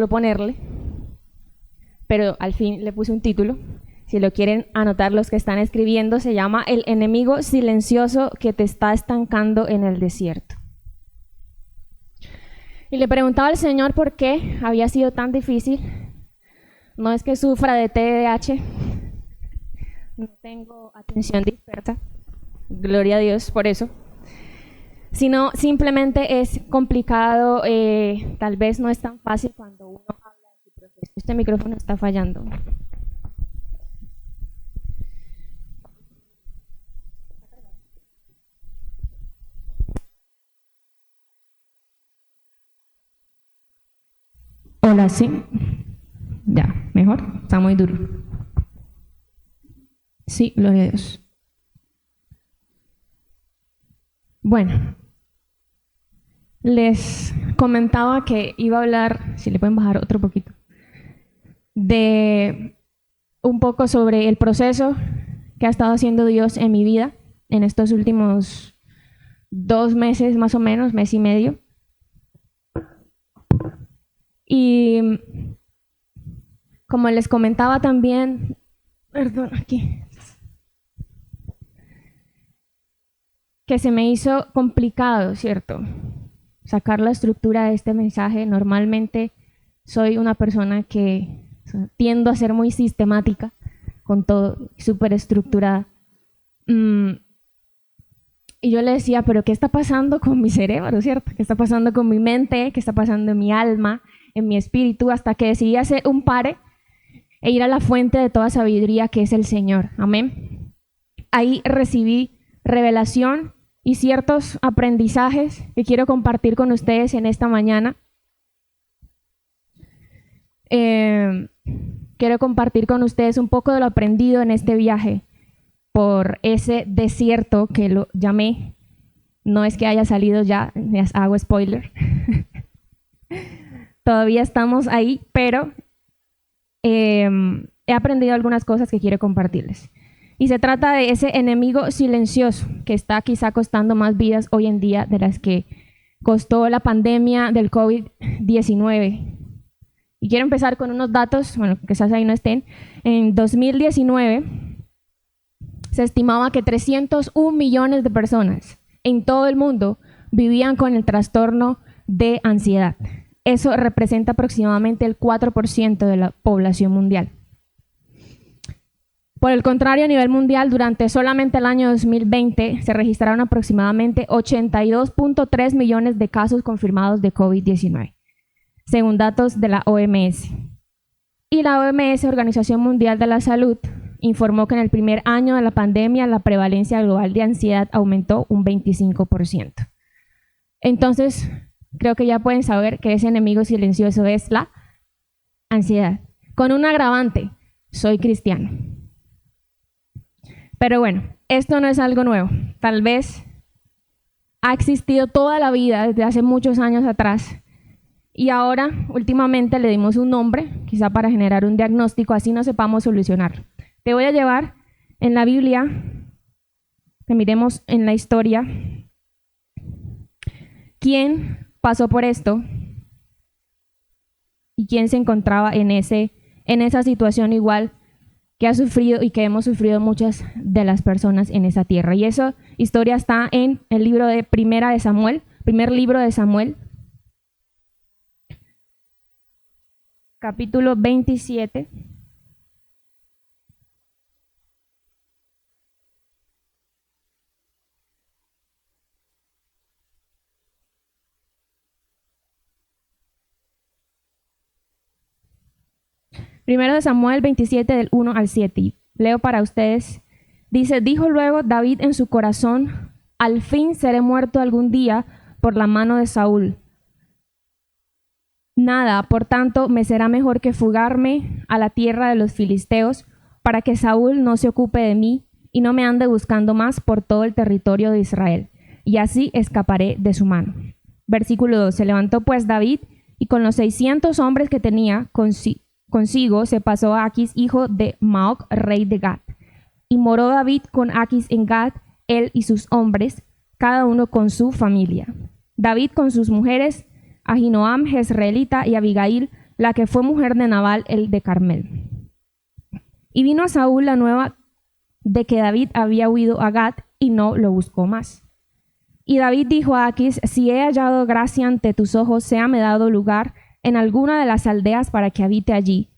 ponerle, pero al fin le puse un título. Si lo quieren anotar los que están escribiendo, se llama El enemigo silencioso que te está estancando en el desierto. Y le preguntaba al Señor por qué había sido tan difícil. No es que sufra de TDAH, no tengo atención dispersa, gloria a Dios por eso, sino simplemente es complicado, tal vez no es tan fácil cuando uno habla de su proceso. Este micrófono está fallando. Hola, sí. Ya, mejor. Está muy duro. Sí, gloria a Dios. Bueno, les comentaba que iba a hablar, si le pueden bajar otro poquito, de un poco sobre el proceso que ha estado haciendo Dios en mi vida en estos últimos 2 meses, más o menos, mes y medio. Y como les comentaba también, perdón, aquí, que se me hizo complicado, ¿cierto? Sacar la estructura de este mensaje. Normalmente soy una persona que tiendo a ser muy sistemática con todo, súper estructurada. Y yo le decía, pero ¿qué está pasando con mi cerebro, cierto? ¿Qué está pasando con mi mente? ¿Qué está pasando en mi alma, en mi espíritu? Hasta que decidí hacer un pare e ir a la fuente de toda sabiduría, que es el Señor. Amén. Ahí recibí revelación y ciertos aprendizajes que quiero compartir con ustedes en esta mañana. Quiero compartir con ustedes un poco de lo aprendido en este viaje por ese desierto que lo llamé. No es que haya salido ya, les hago spoiler. Todavía estamos ahí, pero he aprendido algunas cosas que quiero compartirles. Y se trata de ese enemigo silencioso que está quizá costando más vidas hoy en día de las que costó la pandemia del COVID-19. Y quiero empezar con unos datos, bueno, quizás ahí no estén. En 2019 se estimaba que 301 millones de personas en todo el mundo vivían con el trastorno de ansiedad. Eso representa aproximadamente el 4% de la población mundial. Por el contrario, a nivel mundial, durante solamente el año 2020 se registraron aproximadamente 82.3 millones de casos confirmados de COVID-19, según datos de la OMS. Y la OMS, Organización Mundial de la Salud, informó que en el primer año de la pandemia la prevalencia global de ansiedad aumentó un 25%. Entonces, creo que ya pueden saber que ese enemigo silencioso es la ansiedad. Con un agravante, soy cristiano. Pero bueno, esto no es algo nuevo. Tal vez ha existido toda la vida, desde hace muchos años atrás. Y ahora, últimamente, le dimos un nombre, quizá para generar un diagnóstico, así no sepamos solucionarlo. Te voy a llevar en la Biblia, que miremos en la historia, quién pasó por esto y quién se encontraba en esa situación igual que ha sufrido y que hemos sufrido muchas de las personas en esa tierra. Y esa historia está en el libro de Primera de Samuel, primer libro de Samuel, capítulo 27. Primero de Samuel 27, del 1 al 7. Leo para ustedes. Dice, dijo luego David en su corazón, al fin seré muerto algún día por la mano de Saúl. Nada, por tanto, me será mejor que fugarme a la tierra de los filisteos, para que Saúl no se ocupe de mí y no me ande buscando más por todo el territorio de Israel, y así escaparé de su mano. Versículo 2. Se levantó pues David, y con los 600 hombres que tenía consigo se pasó a Aquis, hijo de Maoc, rey de Gat. Y moró David con Aquis en Gat, él y sus hombres, cada uno con su familia. David con sus mujeres, Ahinoam, Jezreelita, y Abigail, la que fue mujer de Nabal, el de Carmel. Y vino a Saúl la nueva de que David había huido a Gat y no lo buscó más. Y David dijo a Aquis: si he hallado gracia ante tus ojos, séame dado lugar en alguna de las aldeas para que habite allí.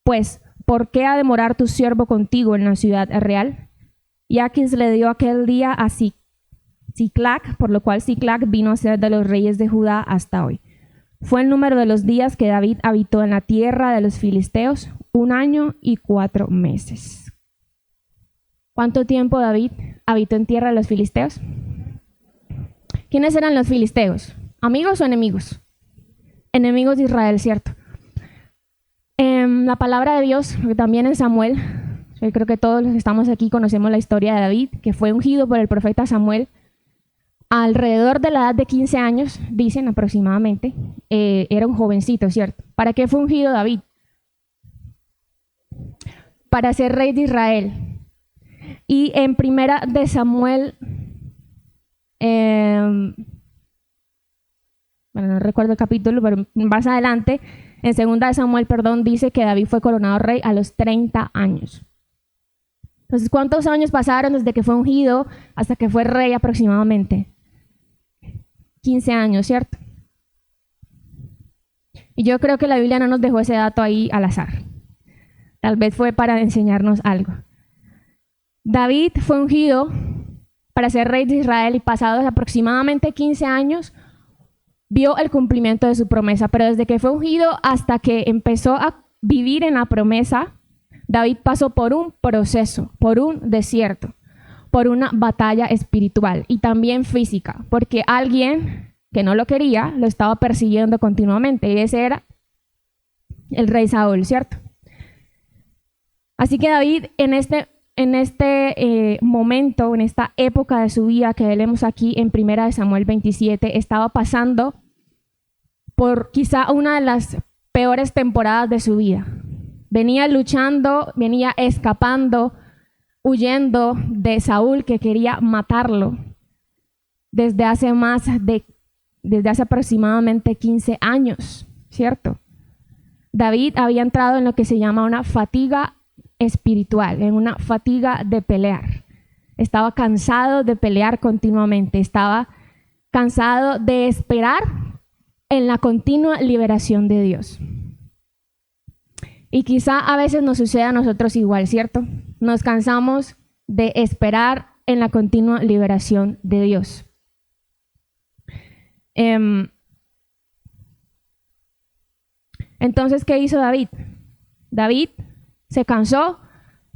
Pues, ¿por qué ha de morar tu siervo contigo en la ciudad real? Y Aquis le dio aquel día a Siclac, por lo cual Siclac vino a ser de los reyes de Judá hasta hoy. Fue el número de los días que David habitó en la tierra de los filisteos, 1 año y 4 meses. ¿Cuánto tiempo David habitó en tierra de los filisteos? ¿Quiénes eran los filisteos? ¿Amigos o enemigos? Enemigos de Israel, ¿cierto? La palabra de Dios, también en Samuel, yo creo que todos los que estamos aquí conocemos la historia de David, que fue ungido por el profeta Samuel alrededor de la edad de 15 años, dicen aproximadamente. Era un jovencito, ¿cierto? ¿Para qué fue ungido David? Para ser rey de Israel. Y en primera de Samuel, bueno, no recuerdo el capítulo, pero más adelante, en segunda de Samuel, dice que David fue coronado rey a los 30 años. Entonces, ¿cuántos años pasaron desde que fue ungido hasta que fue rey aproximadamente? 15 años, ¿cierto? Y yo creo que la Biblia no nos dejó ese dato ahí al azar. Tal vez fue para enseñarnos algo. David fue ungido para ser rey de Israel y pasados aproximadamente 15 años vio el cumplimiento de su promesa. Pero desde que fue ungido hasta que empezó a vivir en la promesa, David pasó por un proceso, por un desierto, por una batalla espiritual y también física, porque alguien que no lo quería lo estaba persiguiendo continuamente, y ese era el rey Saúl, ¿cierto? Así que David en este momento, en esta época de su vida que leemos aquí en 1 Samuel 27, estaba pasando por quizá una de las peores temporadas de su vida. Venía luchando, venía escapando, huyendo de Saúl, que quería matarlo desde hace aproximadamente 15 años, ¿cierto? David había entrado en lo que se llama una fatiga espiritual, en una fatiga de pelear. Estaba cansado de pelear continuamente, estaba cansado de esperar en la continua liberación de Dios. Y quizá a veces nos sucede a nosotros igual, ¿cierto? Nos cansamos de esperar en la continua liberación de Dios. Entonces, ¿qué hizo David? David se cansó,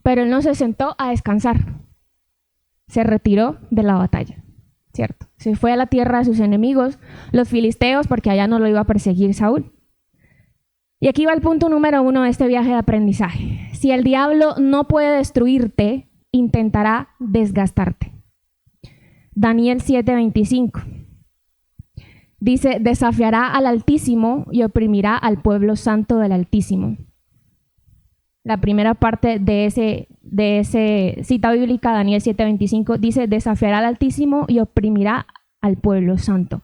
pero él no se sentó a descansar. Se retiró de la batalla, ¿cierto? Se fue a la tierra de sus enemigos, los filisteos, porque allá no lo iba a perseguir Saúl. Y aquí va el punto número 1 de este viaje de aprendizaje. Si el diablo no puede destruirte, intentará desgastarte. Daniel 7:25. Dice: desafiará al Altísimo y oprimirá al pueblo santo del Altísimo. La primera parte de ese cita bíblica, Daniel 7:25, dice: desafiará al Altísimo y oprimirá al pueblo santo.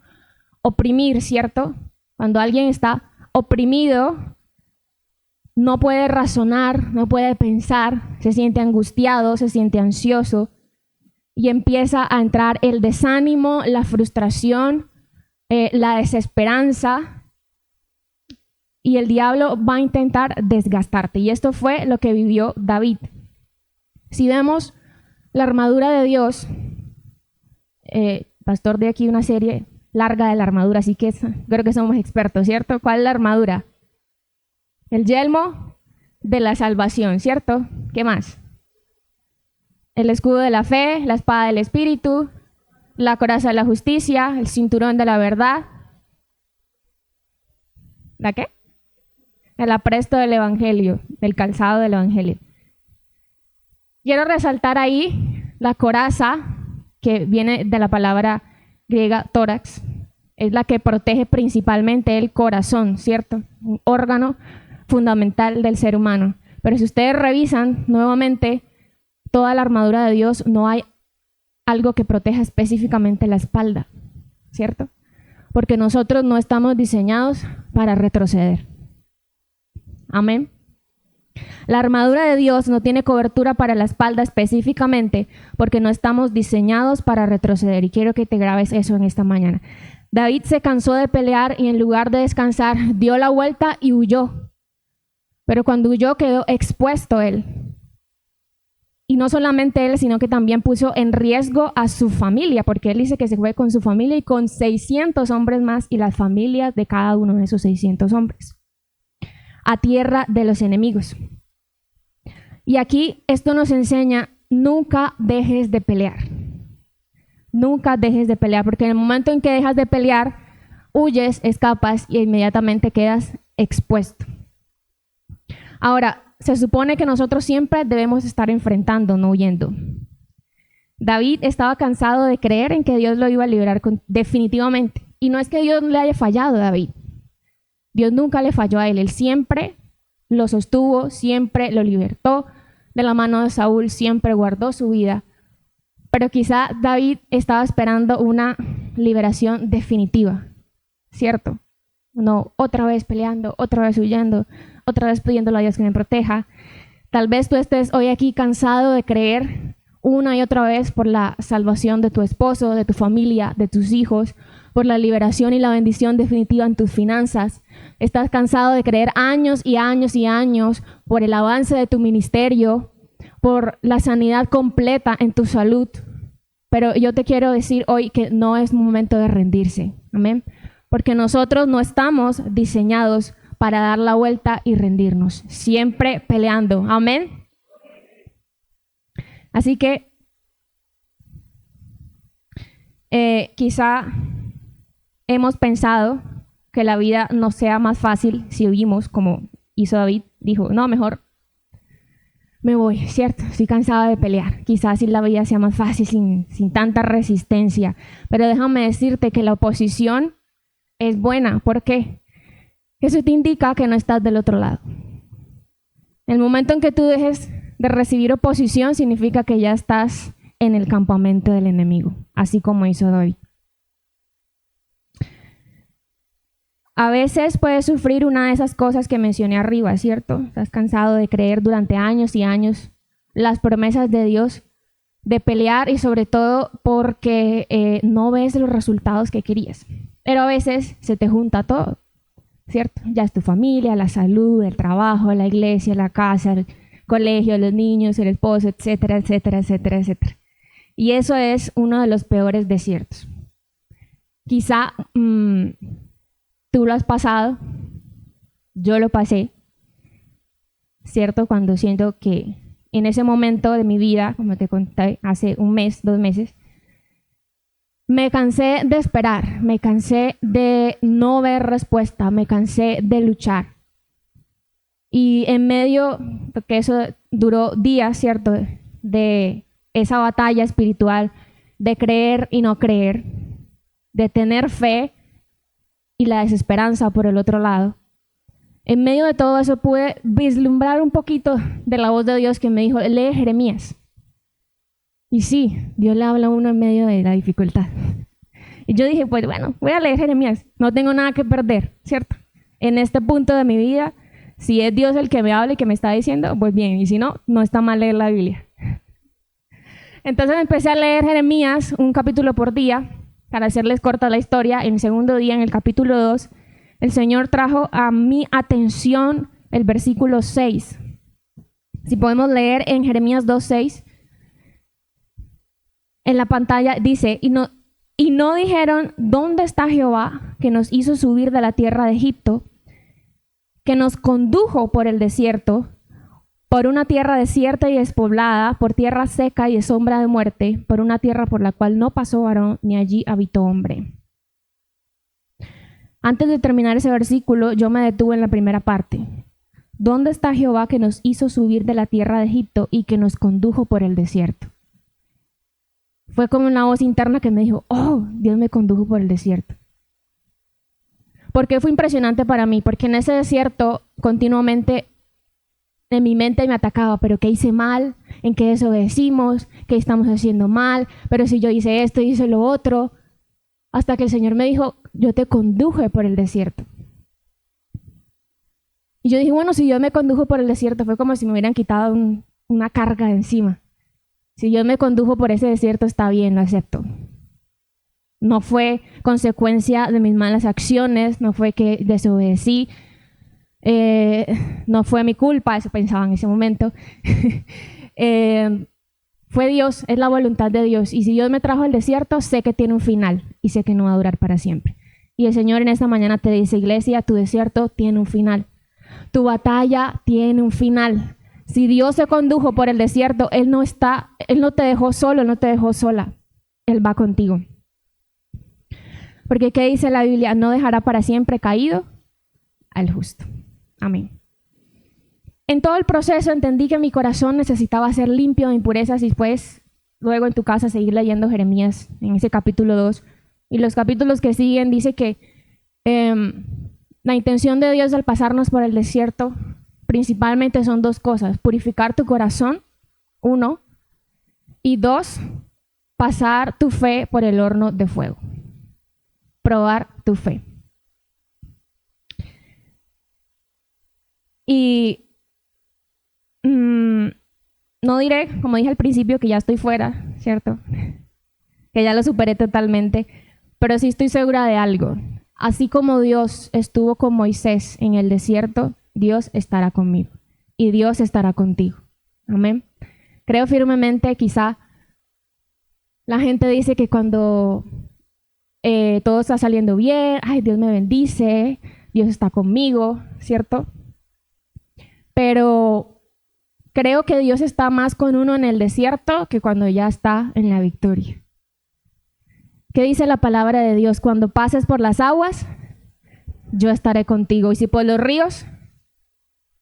Oprimir, ¿cierto? Cuando alguien está oprimido, no puede razonar, no puede pensar, se siente angustiado, se siente ansioso y empieza a entrar el desánimo, la frustración, la desesperanza, y el diablo va a intentar desgastarte. Y esto fue lo que vivió David. Si vemos la armadura de Dios, pastor de aquí una serie larga de la armadura, así que creo que somos expertos, ¿cierto? ¿Cuál es la armadura? El yelmo de la salvación, ¿cierto? ¿Qué más? El escudo de la fe, la espada del Espíritu, la coraza de la justicia, el cinturón de la verdad. ¿La qué? El apresto del Evangelio, el calzado del Evangelio. Quiero resaltar ahí la coraza, que viene de la palabra griega tórax. Es la que protege principalmente el corazón, ¿cierto? Un órgano fundamental del ser humano. Pero si ustedes revisan nuevamente toda la armadura de Dios, no hay algo que proteja específicamente la espalda, ¿cierto? Porque nosotros no estamos diseñados para retroceder. Amén. La armadura de Dios no tiene cobertura para la espalda específicamente porque no estamos diseñados para retroceder. Y quiero que te grabes eso en esta mañana. David se cansó de pelear y en lugar de descansar, dio la vuelta y huyó. Pero cuando huyó quedó expuesto él. Y no solamente él, sino que también puso en riesgo a su familia, porque él dice que se fue con su familia y con 600 hombres más y las familias de cada uno de esos 600 hombres a tierra de los enemigos. Y aquí esto nos enseña, nunca dejes de pelear. Nunca dejes de pelear, porque en el momento en que dejas de pelear, huyes, escapas y inmediatamente quedas expuesto. Ahora, se supone que nosotros siempre debemos estar enfrentando, no huyendo. David estaba cansado de creer en que Dios lo iba a liberar definitivamente. Y no es que Dios le haya fallado a David. Dios nunca le falló a él. Él siempre lo sostuvo, siempre lo libertó de la mano de Saúl, siempre guardó su vida. Pero quizá David estaba esperando una liberación definitiva, ¿cierto? No, otra vez peleando, otra vez huyendo, otra vez pidiéndole a Dios que me proteja. Tal vez tú estés hoy aquí cansado de creer una y otra vez por la salvación de tu esposo, de tu familia, de tus hijos, por la liberación y la bendición definitiva en tus finanzas. Estás cansado de creer años y años y años por el avance de tu ministerio, por la sanidad completa en tu salud. Pero yo te quiero decir hoy que no es momento de rendirse. Amén. Porque nosotros no estamos diseñados para dar la vuelta y rendirnos. Siempre peleando. Amén. Así que quizá hemos pensado que la vida no sea más fácil si huimos, como hizo David. Dijo, no, mejor me voy, ¿cierto? Estoy cansada de pelear. Quizás si la vida sea más fácil sin tanta resistencia. Pero déjame decirte que la oposición es buena. ¿Por qué? Eso te indica que no estás del otro lado. El momento en que tú dejes de recibir oposición significa que ya estás en el campamento del enemigo, así como hizo David. A veces puedes sufrir una de esas cosas que mencioné arriba, ¿cierto? Estás cansado de creer durante años y años las promesas de Dios, de pelear y sobre todo porque no ves los resultados que querías. Pero a veces se te junta todo, ¿cierto? Ya es tu familia, la salud, el trabajo, la iglesia, la casa, el colegio, los niños, el esposo, etcétera, etcétera, etcétera, etcétera. Y eso es uno de los peores desiertos. Quizá tú lo has pasado, yo lo pasé, ¿cierto? Cuando siento que en ese momento de mi vida, como te conté hace un mes, 2 meses, me cansé de esperar, me cansé de no ver respuesta, me cansé de luchar. Y en medio, porque eso duró días, ¿cierto? De esa batalla espiritual, de creer y no creer, de tener fe y la desesperanza por el otro lado. En medio de todo eso pude vislumbrar un poquito de la voz de Dios que me dijo, lee Jeremías. Y sí, Dios le habla a uno en medio de la dificultad. Y yo dije, pues bueno, voy a leer Jeremías, no tengo nada que perder, ¿cierto? En este punto de mi vida, si es Dios el que me habla y que me está diciendo, pues bien, y si no, no está mal leer la Biblia. Entonces empecé a leer Jeremías un capítulo por día, para hacerles corta la historia. En el segundo día, en el capítulo 2, el Señor trajo a mi atención el versículo 6. Si podemos leer en Jeremías 2:6, en la pantalla dice, y no dijeron, ¿dónde está Jehová que nos hizo subir de la tierra de Egipto, que nos condujo por el desierto, por una tierra desierta y despoblada, por tierra seca y de sombra de muerte, por una tierra por la cual no pasó varón, ni allí habitó hombre? Antes de terminar ese versículo, yo me detuve en la primera parte. ¿Dónde está Jehová que nos hizo subir de la tierra de Egipto y que nos condujo por el desierto? Fue como una voz interna que me dijo, oh, Dios me condujo por el desierto. ¿Por qué fue impresionante para mí? Porque en ese desierto continuamente en mi mente me atacaba, pero ¿qué hice mal? ¿En qué desobedecimos? ¿Qué estamos haciendo mal? Pero si yo hice esto, hice lo otro. Hasta que el Señor me dijo, yo te conduje por el desierto. Y yo dije, bueno, si Dios me condujo por el desierto, fue como si me hubieran quitado una carga de encima. Si Dios me condujo por ese desierto, está bien, lo acepto. No fue consecuencia de mis malas acciones, no fue que desobedecí, no fue mi culpa, eso pensaba en ese momento. Fue Dios, es la voluntad de Dios. Y si Dios me trajo al desierto, sé que tiene un final y sé que no va a durar para siempre. Y el Señor en esta mañana te dice, iglesia, tu desierto tiene un final. Tu batalla tiene un final. Si Dios se condujo por el desierto, Él no te dejó solo, Él no te dejó sola. Él va contigo. Porque ¿qué dice la Biblia? No dejará para siempre caído al justo. Amén. En todo el proceso entendí que mi corazón necesitaba ser limpio de impurezas y pues luego en tu casa seguir leyendo Jeremías en ese capítulo 2. Y los capítulos que siguen dice que la intención de Dios al pasarnos por el desierto principalmente son dos cosas: purificar tu corazón, 1, y 2, pasar tu fe por el horno de fuego. Probar tu fe. Y no diré, como dije al principio, que ya estoy fuera, ¿cierto? Que ya lo superé totalmente, pero sí estoy segura de algo. Así como Dios estuvo con Moisés en el desierto, Dios estará conmigo y Dios estará contigo. Amén. Creo firmemente, quizá la gente dice que cuando todo está saliendo bien, ay, Dios me bendice, Dios está conmigo, ¿cierto? Pero creo que Dios está más con uno en el desierto que cuando ya está en la victoria. ¿Qué dice la palabra de Dios? Cuando pases por las aguas, yo estaré contigo. Y si por los ríos,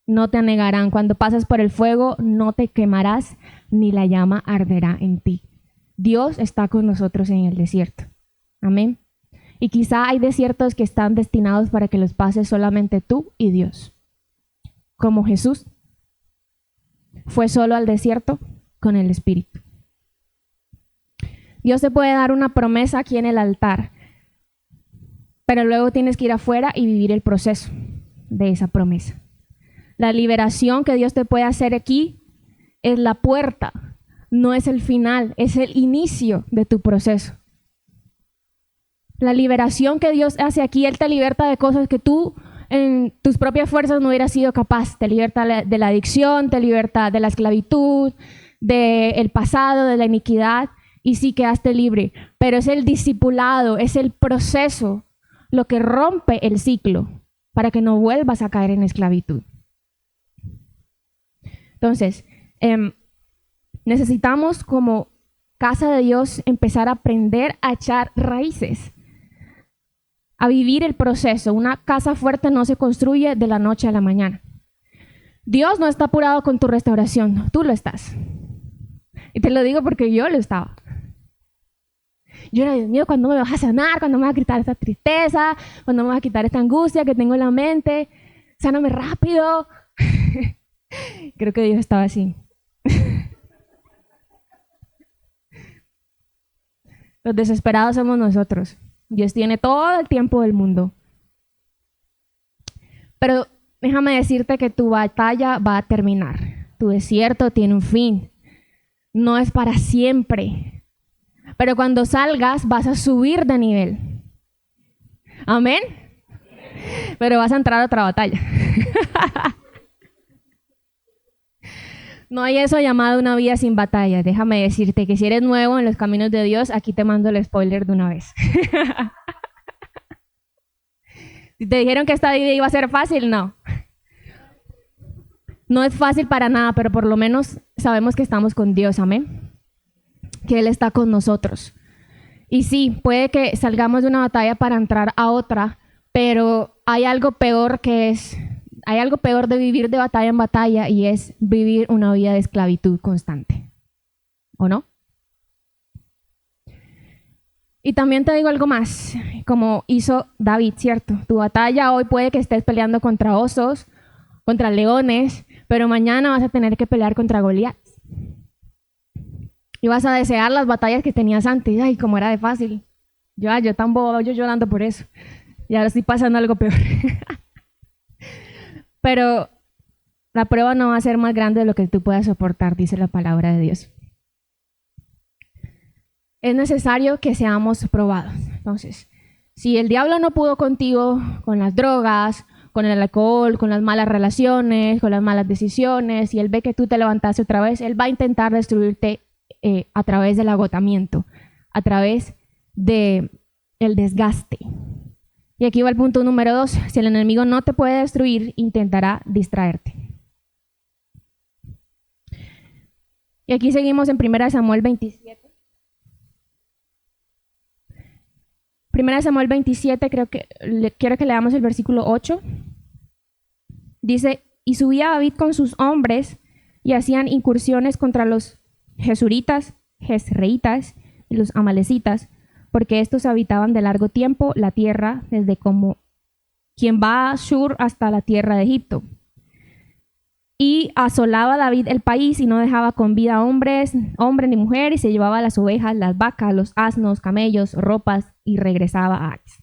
no te anegarán. Cuando pases por el fuego, no te quemarás, ni la llama arderá en ti. Dios está con nosotros en el desierto. Amén. Y quizá hay desiertos que están destinados para que los pases solamente tú y Dios. Como Jesús fue solo al desierto con el Espíritu. Dios te puede dar una promesa aquí en el altar, pero luego tienes que ir afuera y vivir el proceso de esa promesa. La liberación que Dios te puede hacer aquí es la puerta, no es el final, es el inicio de tu proceso. La liberación que Dios hace aquí, Él te liberta de cosas que tú en tus propias fuerzas no hubieras sido capaz. Te liberta de la adicción, te liberta de la esclavitud, del pasado, de la iniquidad, y sí quedaste libre. Pero es el discipulado, es el proceso lo que rompe el ciclo para que no vuelvas a caer en esclavitud. Entonces, necesitamos como casa de Dios empezar a aprender a echar raíces, a vivir el proceso. Una casa fuerte no se construye de la noche a la mañana. Dios no está apurado con tu restauración, tú lo estás. Y te lo digo porque yo lo estaba. Yo era, Dios mío, ¿cuándo me vas a sanar? ¿Cuándo me vas a quitar esta tristeza? ¿Cuándo me vas a quitar esta angustia que tengo en la mente? Sáname rápido. Creo que Dios estaba así. Los desesperados somos nosotros. Dios tiene todo el tiempo del mundo. Pero déjame decirte que tu batalla va a terminar. Tu desierto tiene un fin. No es para siempre. Pero cuando salgas vas a subir de nivel. ¿Amén? Pero vas a entrar a otra batalla. No hay eso llamado una vida sin batalla. Déjame decirte que si eres nuevo en los caminos de Dios, aquí te mando el spoiler de una vez. Si te dijeron que esta vida iba a ser fácil, no. No es fácil para nada, pero por lo menos sabemos que estamos con Dios, amén. Que Él está con nosotros. Y sí, puede que salgamos de una batalla para entrar a otra, pero hay algo peor de vivir de batalla en batalla, y es vivir una vida de esclavitud constante. ¿O no? Y también te digo algo más, como hizo David, ¿cierto? Tu batalla hoy puede que estés peleando contra osos, contra leones, pero mañana vas a tener que pelear contra Goliat. Y vas a desear las batallas que tenías antes. Ay, como era de fácil. Yo tan bobo, yo llorando por eso. Y ahora estoy pasando algo peor. pero la prueba no va a ser más grande de lo que tú puedas soportar, dice la palabra de Dios. Es necesario que seamos probados. Entonces, si el diablo no pudo contigo con las drogas, con el alcohol, con las malas relaciones, con las malas decisiones, y él ve que tú te levantaste otra vez, él va a intentar destruirte a través del agotamiento, a través del desgaste. Y aquí va el punto número 2. Si el enemigo no te puede destruir, intentará distraerte. Y aquí seguimos en 1 Samuel 27. 1 Samuel 27, quiero que leamos el versículo 8. Dice, y subía David con sus hombres y hacían incursiones contra los jesuritas, jezreitas y los amalecitas, porque estos habitaban de largo tiempo la tierra, desde como quien va a Shur hasta la tierra de Egipto. Y asolaba David el país y no dejaba con vida hombre ni mujer, y se llevaba las ovejas, las vacas, los asnos, camellos, ropas, y regresaba a Aquis.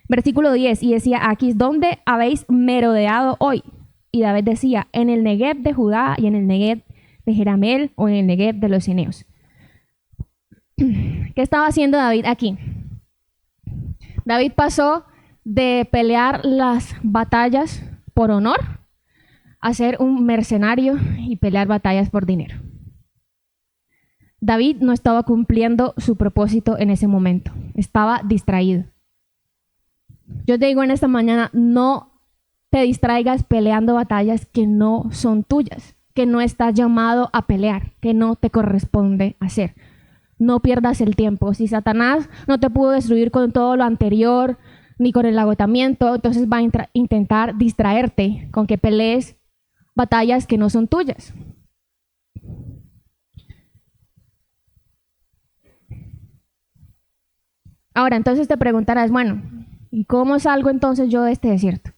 Versículo 10, y decía Aquis, ¿dónde habéis merodeado hoy? Y David decía, en el Negev de Judá y en el Negev de Jeramel o en el Negev de los Ceneos. ¿Qué estaba haciendo David aquí? David pasó de pelear las batallas por honor a ser un mercenario y pelear batallas por dinero. David no estaba cumpliendo su propósito en ese momento, estaba distraído. Yo te digo en esta mañana, no te distraigas peleando batallas que no son tuyas, que no estás llamado a pelear, que no te corresponde hacer. No pierdas el tiempo. Si Satanás no te pudo destruir con todo lo anterior, ni con el agotamiento, entonces va a intentar distraerte con que pelees batallas que no son tuyas. Ahora, entonces te preguntarás, bueno, ¿y cómo salgo entonces yo de este desierto?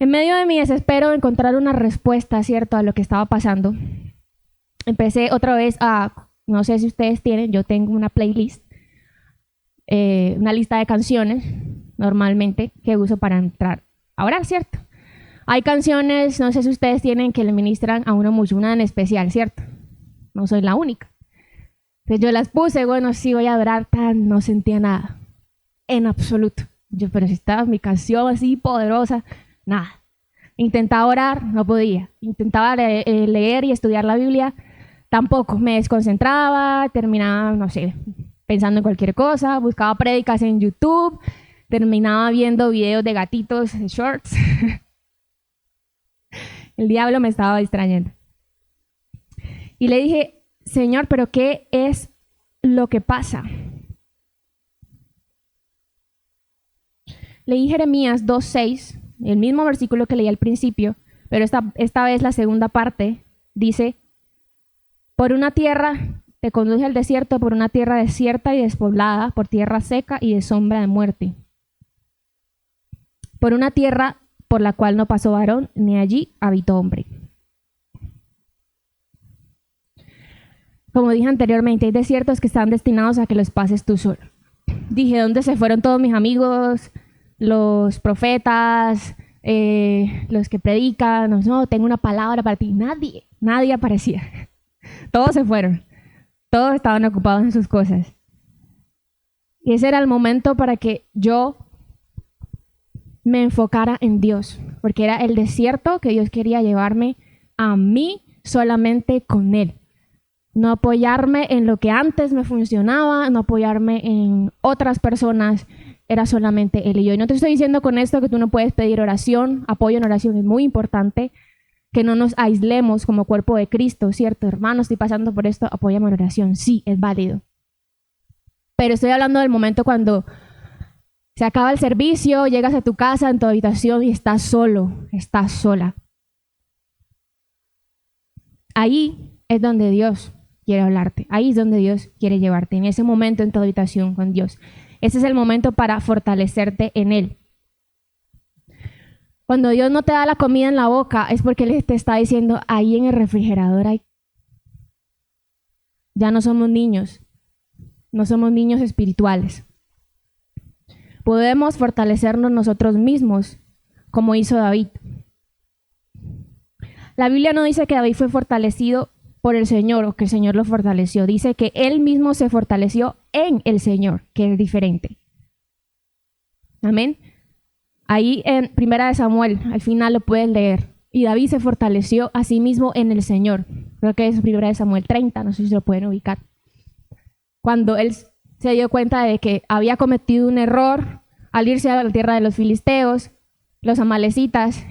En medio de mi desespero de encontrar una respuesta, ¿cierto?, a lo que estaba pasando, empecé otra vez no sé si ustedes tienen, yo tengo una playlist, una lista de canciones, normalmente, que uso para entrar a orar, ¿cierto? Hay canciones, no sé si ustedes tienen, que le ministran a uno mucho, una en especial, ¿cierto? No soy la única. Entonces yo las puse, bueno, sí voy a adorar, no sentía nada, en absoluto. Pero si estaba mi canción así poderosa, nada. Intentaba orar, no podía. Intentaba leer y estudiar la Biblia, tampoco. Me desconcentraba, terminaba, no sé, pensando en cualquier cosa, buscaba prédicas en YouTube, terminaba viendo videos de gatitos, shorts. El diablo me estaba distrayendo. Y le dije, Señor, ¿pero qué es lo que pasa? Leí Jeremías 2:6, el mismo versículo que leí al principio, pero esta vez la segunda parte dice, por una tierra te conduje al desierto, por una tierra desierta y despoblada, por tierra seca y de sombra de muerte. Por una tierra por la cual no pasó varón, ni allí habitó hombre. Como dije anteriormente, hay desiertos que están destinados a que los pases tú solo. Dije, ¿dónde se fueron todos mis amigos? Los profetas, los que predican, no, tengo una palabra para ti. Nadie aparecía. Todos se fueron. Todos estaban ocupados en sus cosas. Y ese era el momento para que yo me enfocara en Dios, porque era el desierto que Dios quería llevarme a mí solamente con Él. No apoyarme en lo que antes me funcionaba, no apoyarme en otras personas, era solamente Él y yo. Y no te estoy diciendo con esto que tú no puedes pedir oración, apoyo en oración es muy importante, que no nos aislemos como cuerpo de Cristo, ¿cierto? Hermano, estoy pasando por esto, apóyame en oración, sí, es válido. Pero estoy hablando del momento cuando se acaba el servicio, llegas a tu casa, en tu habitación y estás solo, estás sola. Ahí es donde Dios quiere hablarte. Ahí es donde Dios quiere llevarte, en ese momento en tu habitación con Dios. Ese es el momento para fortalecerte en Él. Cuando Dios no te da la comida en la boca, es porque Él te está diciendo, ahí en el refrigerador hay. Ya no somos niños espirituales. Podemos fortalecernos nosotros mismos, como hizo David. La Biblia no dice que David fue fortalecido por el Señor o que el Señor lo fortaleció. Dice que él mismo se fortaleció en el Señor, que es diferente. Amén. Ahí en Primera de Samuel, al final lo puedes leer. Y David se fortaleció a sí mismo en el Señor. Creo que es Primera de Samuel 30, no sé si lo pueden ubicar. Cuando él se dio cuenta de que había cometido un error al irse a la tierra de los filisteos, los amalecitas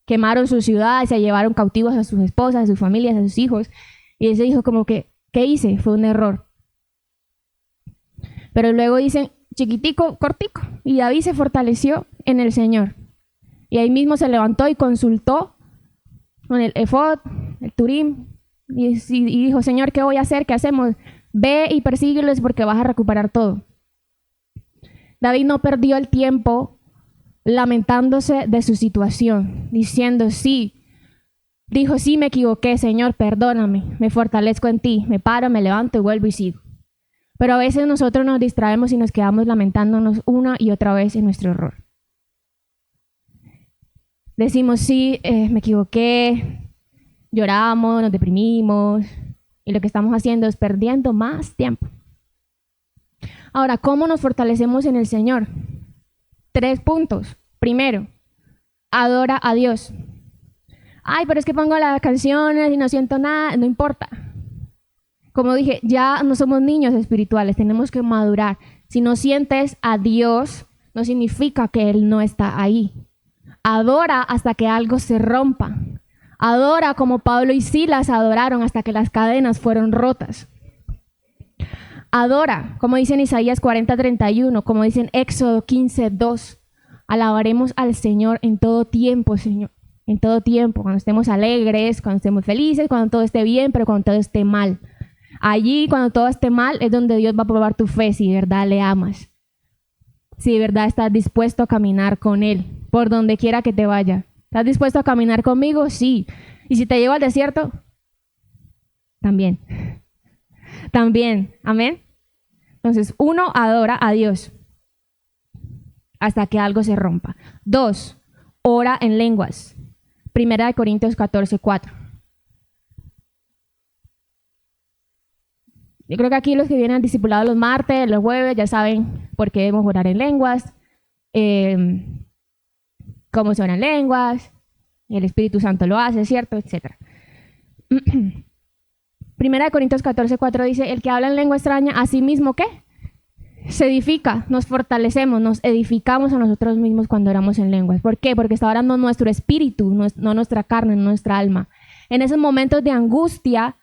quemaron su ciudad y se llevaron cautivos a sus esposas, a sus familias, a sus hijos. Y él se dijo como que, ¿qué hice? Fue un error. Pero luego dicen, chiquitico, cortico. Y David se fortaleció en el Señor. Y ahí mismo se levantó y consultó con el efod, el turim, y dijo, Señor, ¿qué voy a hacer? ¿Qué hacemos? Ve y persíguelos porque vas a recuperar todo. David no perdió el tiempo lamentándose de su situación, diciendo, sí, dijo, sí, me equivoqué, Señor, perdóname, me fortalezco en ti, me paro, me levanto y vuelvo y sigo. Pero a veces nosotros nos distraemos y nos quedamos lamentándonos una y otra vez en nuestro error. Decimos, sí, me equivoqué, lloramos, nos deprimimos, y lo que estamos haciendo es perdiendo más tiempo. Ahora, ¿cómo nos fortalecemos en el Señor? 3 puntos. Primero, adora a Dios. Ay, pero es que pongo las canciones y no siento nada, no importa. Como dije, ya no somos niños espirituales, tenemos que madurar. Si no sientes a Dios, no significa que Él no está ahí. Adora hasta que algo se rompa. Adora como Pablo y Silas adoraron hasta que las cadenas fueron rotas. Adora, como dice en Isaías 40:31, como dice en Éxodo 15:2. Alabaremos al Señor en todo tiempo, Señor. En todo tiempo, cuando estemos alegres, cuando estemos felices, cuando todo esté bien, pero cuando todo esté mal. Allí, cuando todo esté mal, es donde Dios va a probar tu fe, si de verdad le amas. Si de verdad estás dispuesto a caminar con Él, por donde quiera que te vaya. ¿Estás dispuesto a caminar conmigo? Sí. ¿Y si te llevo al desierto? También. También. Amén. Entonces, 1, adora a Dios hasta que algo se rompa. 2, ora en lenguas. 1 Corintios 14:4. Yo creo que aquí los que vienen al discipulado los martes, los jueves, ya saben por qué debemos orar en lenguas, cómo se oran en lenguas, el Espíritu Santo lo hace, ¿cierto? Etcétera. 1 Corintios 14:4 dice, el que habla en lengua extraña, ¿a sí mismo qué? Se edifica, nos fortalecemos, nos edificamos a nosotros mismos cuando oramos en lenguas. ¿Por qué? Porque está orando nuestro espíritu, no nuestra carne, no nuestra alma. En esos momentos de angustia,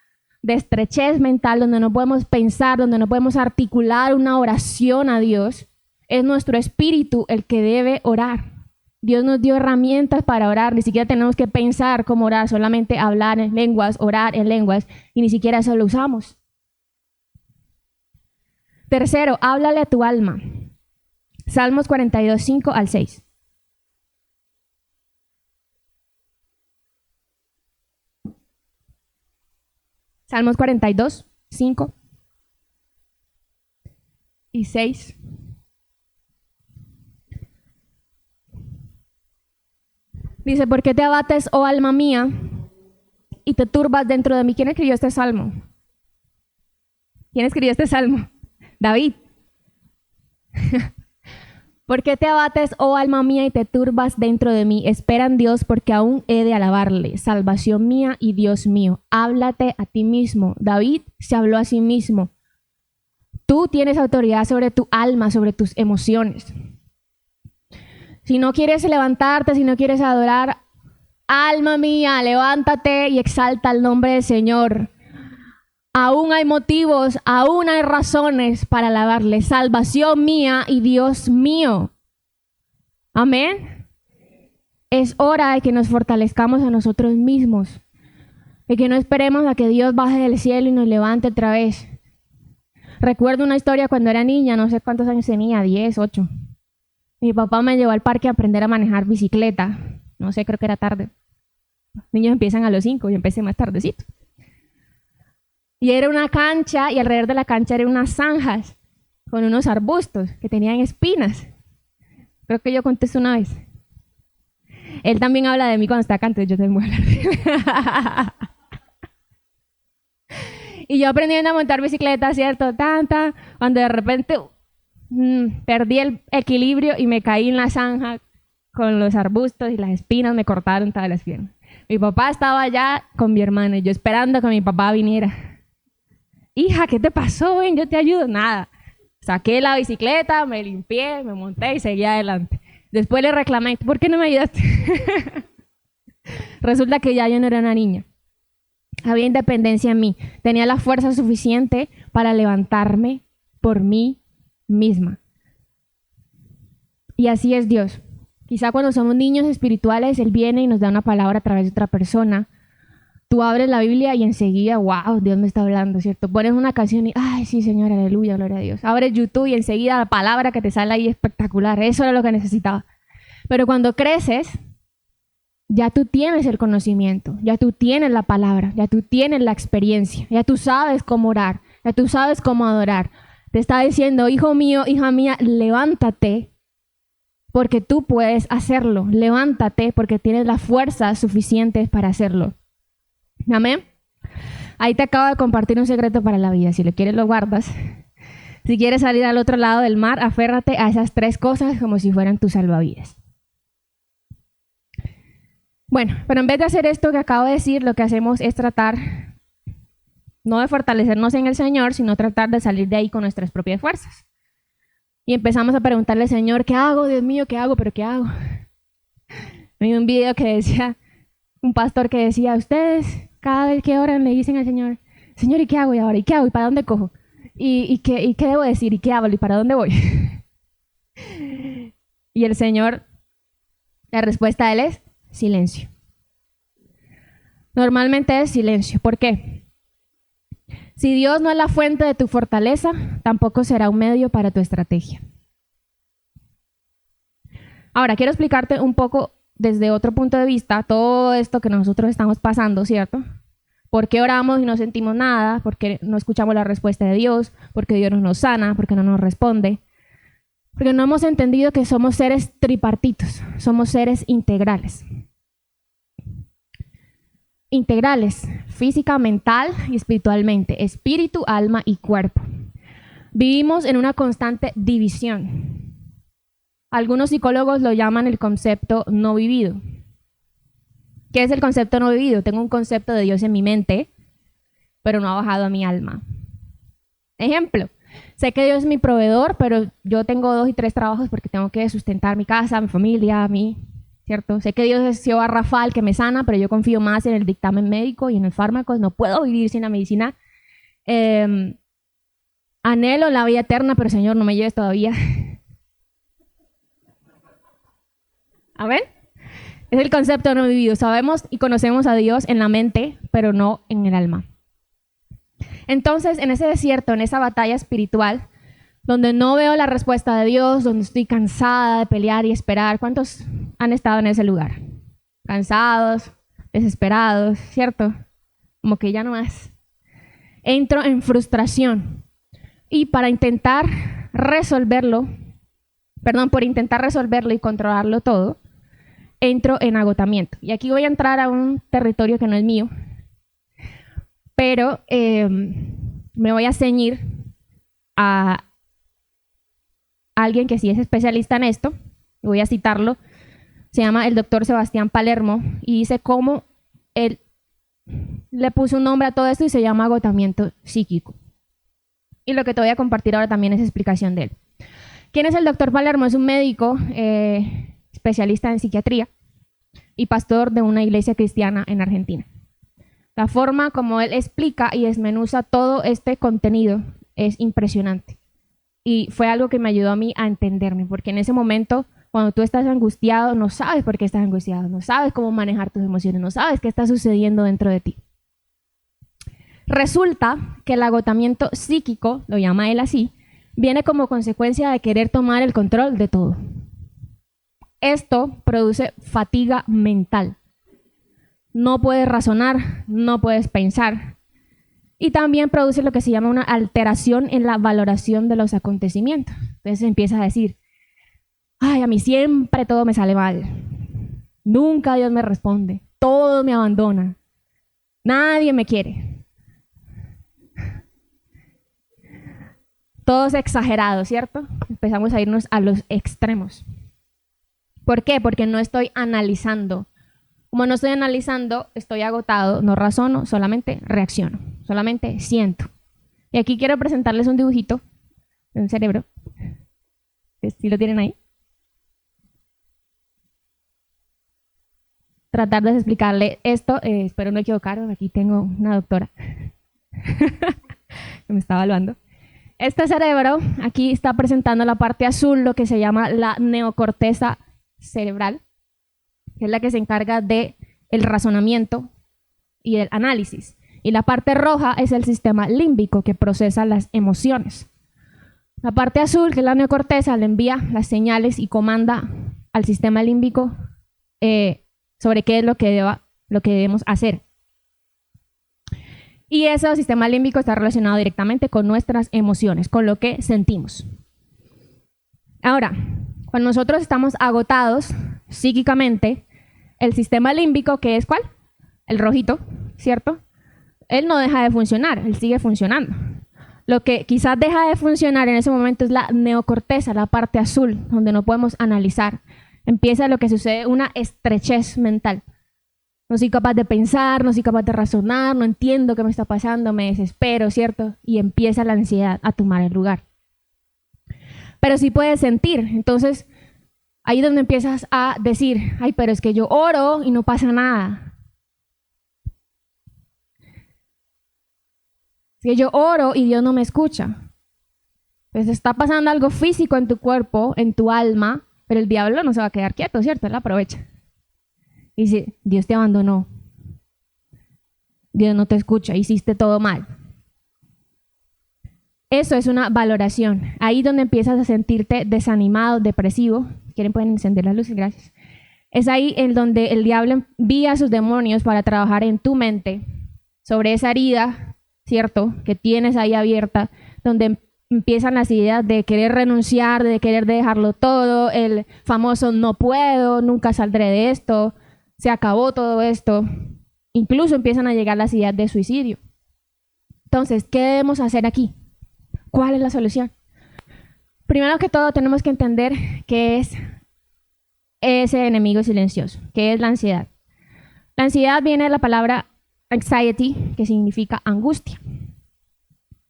de estrechez mental, donde no podemos pensar, donde no podemos articular una oración a Dios, es nuestro espíritu el que debe orar. Dios nos dio herramientas para orar, ni siquiera tenemos que pensar cómo orar, solamente hablar en lenguas, orar en lenguas, y ni siquiera eso lo usamos. Tercero, háblale a tu alma. Salmos 42:5-6. Salmos 42:5-6. Dice, ¿por qué te abates, oh alma mía, y te turbas dentro de mí? ¿Quién escribió este salmo? ¿Quién escribió este salmo? David. ¿Por qué te abates, oh alma mía, y te turbas dentro de mí? Espera en Dios, porque aún he de alabarle, salvación mía y Dios mío. Háblate a ti mismo. David se habló a sí mismo. Tú tienes autoridad sobre tu alma, sobre tus emociones. Si no quieres levantarte, si no quieres adorar, alma mía, levántate y exalta el nombre del Señor. Aún hay motivos, aún hay razones para alabarle. Salvación mía y Dios mío. Amén. Es hora de que nos fortalezcamos a nosotros mismos. De que no esperemos a que Dios baje del cielo y nos levante otra vez. Recuerdo una historia cuando era niña, no sé cuántos años tenía, 10, 8. Mi papá me llevó al parque a aprender a manejar bicicleta. No sé, creo que era tarde. Los niños empiezan a los 5, yo empecé más tardecito. Y era una cancha, y alrededor de la cancha eran unas zanjas con unos arbustos que tenían espinas. Creo que yo conté eso una vez. Él también habla de mí cuando está acá, entonces yo también voy a hablar de él. Y yo aprendiendo a montar bicicleta, ¿cierto? Cuando de repente perdí el equilibrio y me caí en la zanja con los arbustos y las espinas me cortaron todas las piernas. Mi papá estaba allá con mi hermana y yo esperando que mi papá viniera. Hija, ¿qué te pasó? Ven, yo te ayudo. Nada. Saqué la bicicleta, me limpié, me monté y seguí adelante. Después le reclamé, ¿por qué no me ayudaste? Resulta que ya yo no era una niña. Había independencia en mí. Tenía la fuerza suficiente para levantarme por mí misma. Y así es Dios. Quizá cuando somos niños espirituales, Él viene y nos da una palabra a través de otra persona. Tú abres la Biblia y enseguida, wow, Dios me está hablando, ¿cierto? Pones una canción y, ay, sí, Señor, aleluya, gloria a Dios. Abres YouTube y enseguida la palabra que te sale ahí espectacular. Eso era lo que necesitaba. Pero cuando creces, ya tú tienes el conocimiento, ya tú tienes la palabra, ya tú tienes la experiencia, ya tú sabes cómo orar, ya tú sabes cómo adorar. Te está diciendo, hijo mío, hija mía, levántate porque tú puedes hacerlo. Levántate porque tienes la fuerza suficiente para hacerlo. Amén. Ahí te acabo de compartir un secreto para la vida. Si lo quieres, lo guardas. Si quieres salir al otro lado del mar, aférrate a esas 3 cosas como si fueran tus salvavidas. Bueno, pero en vez de hacer esto que acabo de decir, lo que hacemos es tratar, no de fortalecernos en el Señor, sino tratar de salir de ahí con nuestras propias fuerzas. Y empezamos a preguntarle al Señor, ¿qué hago? Dios mío, ¿qué hago? ¿Pero qué hago? Vi un video que decía, un pastor que decía, ustedes cada vez que oran le dicen al Señor, Señor, ¿y qué hago? ¿Y ahora? ¿Y qué hago? ¿Y para dónde cojo? ¿Y qué debo decir? ¿Y qué hablo? ¿Y para dónde voy? Y el Señor, la respuesta de Él es silencio. Normalmente es silencio. ¿Por qué? Si Dios no es la fuente de tu fortaleza, tampoco será un medio para tu estrategia. Ahora, quiero explicarte un poco desde otro punto de vista todo esto que nosotros estamos pasando, ¿cierto? ¿Por qué oramos y no sentimos nada? ¿Por qué no escuchamos la respuesta de Dios? ¿Por qué Dios no nos sana? ¿Por qué no nos responde? Porque no hemos entendido que somos seres tripartitos, somos seres integrales. Integrales, física, mental y espiritualmente, espíritu, alma y cuerpo. Vivimos en una constante división. Algunos psicólogos lo llaman el concepto no vivido. ¿Qué es el concepto no vivido? Tengo un concepto de Dios en mi mente, pero no ha bajado a mi alma. Ejemplo, sé que Dios es mi proveedor, pero yo tengo 2 y 3 trabajos porque tengo que sustentar mi casa, mi familia, a mí, ¿cierto? Sé que Dios es Jehová Rafa el que me sana, pero yo confío más en el dictamen médico y en los fármacos. No puedo vivir sin la medicina. Anhelo la vida eterna, pero Señor, no me lleves todavía. ¿Amén? Es el concepto no vivido. Sabemos y conocemos a Dios en la mente, pero no en el alma. Entonces, en ese desierto, en esa batalla espiritual, donde no veo la respuesta de Dios, donde estoy cansada de pelear y esperar, ¿cuántos han estado en ese lugar? Cansados, desesperados, ¿cierto? Como que ya no más. Entro en frustración. Y por intentar resolverlo y controlarlo todo, entro en agotamiento. Y aquí voy a entrar a un territorio que no es mío, pero me voy a ceñir a alguien que sí es especialista en esto. Voy a citarlo. Se llama el doctor Sebastián Palermo y dice cómo él le puso un nombre a todo esto y se llama agotamiento psíquico. Y lo que te voy a compartir ahora también es explicación de él. ¿Quién es el doctor Palermo? Es un médico especialista en psiquiatría y pastor de una iglesia cristiana en Argentina. La forma como él explica y desmenuza todo este contenido es impresionante. Y fue algo que me ayudó a mí a entenderme, porque en ese momento, cuando tú estás angustiado, no sabes por qué estás angustiado, no sabes cómo manejar tus emociones, no sabes qué está sucediendo dentro de ti. Resulta que el agotamiento psíquico, lo llama él así, viene como consecuencia de querer tomar el control de todo. Esto produce fatiga mental. No puedes razonar, no puedes pensar. Y también produce lo que se llama una alteración en la valoración de los acontecimientos. Entonces empieza a decir, ay, a mí siempre todo me sale mal. Nunca Dios me responde. Todos me abandonan. Nadie me quiere. Todo es exagerado, ¿cierto? Empezamos a irnos a los extremos. ¿Por qué? Porque no estoy analizando. Como no estoy analizando, estoy agotado, no razono, solamente reacciono, solamente siento. Y aquí quiero presentarles un dibujito de un cerebro. ¿Sí lo tienen ahí? Tratar de explicarle esto, espero no equivocarme, aquí tengo una doctora que me está evaluando. Este cerebro, aquí está presentando la parte azul, lo que se llama la neocorteza cerebral, que es la que se encarga del razonamiento y del análisis. Y la parte roja es el sistema límbico, que procesa las emociones. La parte azul, que es la neocorteza, le envía las señales y comanda al sistema límbico sobre qué es lo que debemos hacer. Y ese sistema límbico está relacionado directamente con nuestras emociones, con lo que sentimos. Ahora, cuando nosotros estamos agotados psíquicamente, el sistema límbico, que es ¿cuál? El rojito, ¿cierto? Él no deja de funcionar, él sigue funcionando. Lo que quizás deja de funcionar en ese momento es la neocorteza, la parte azul, donde no podemos analizar. Empieza lo que sucede, una estrechez mental. No soy capaz de pensar, no soy capaz de razonar, no entiendo qué me está pasando, me desespero, ¿cierto? Y empieza la ansiedad a tomar el lugar. Pero sí puedes sentir, entonces ahí es donde empiezas a decir, ay, pero es que yo oro y no pasa nada. Es que yo oro y Dios no me escucha. Pues está pasando algo físico en tu cuerpo, en tu alma, pero el diablo no se va a quedar quieto, ¿cierto? Él aprovecha. Y dice, Dios te abandonó. Dios no te escucha, hiciste todo mal. Eso es una valoración. Ahí donde empiezas a sentirte desanimado, depresivo. Si quieren pueden encender las luces, gracias. Es ahí en donde el diablo envía a sus demonios para trabajar en tu mente sobre esa herida, ¿cierto? Que tienes ahí abierta, donde empiezan las ideas de querer renunciar, de querer dejarlo todo, el famoso no puedo, nunca saldré de esto, se acabó todo esto. Incluso empiezan a llegar las ideas de suicidio. Entonces, ¿qué debemos hacer aquí? ¿Cuál es la solución? Primero que todo, tenemos que entender qué es ese enemigo silencioso, qué es la ansiedad. La ansiedad viene de la palabra anxiety, que significa angustia.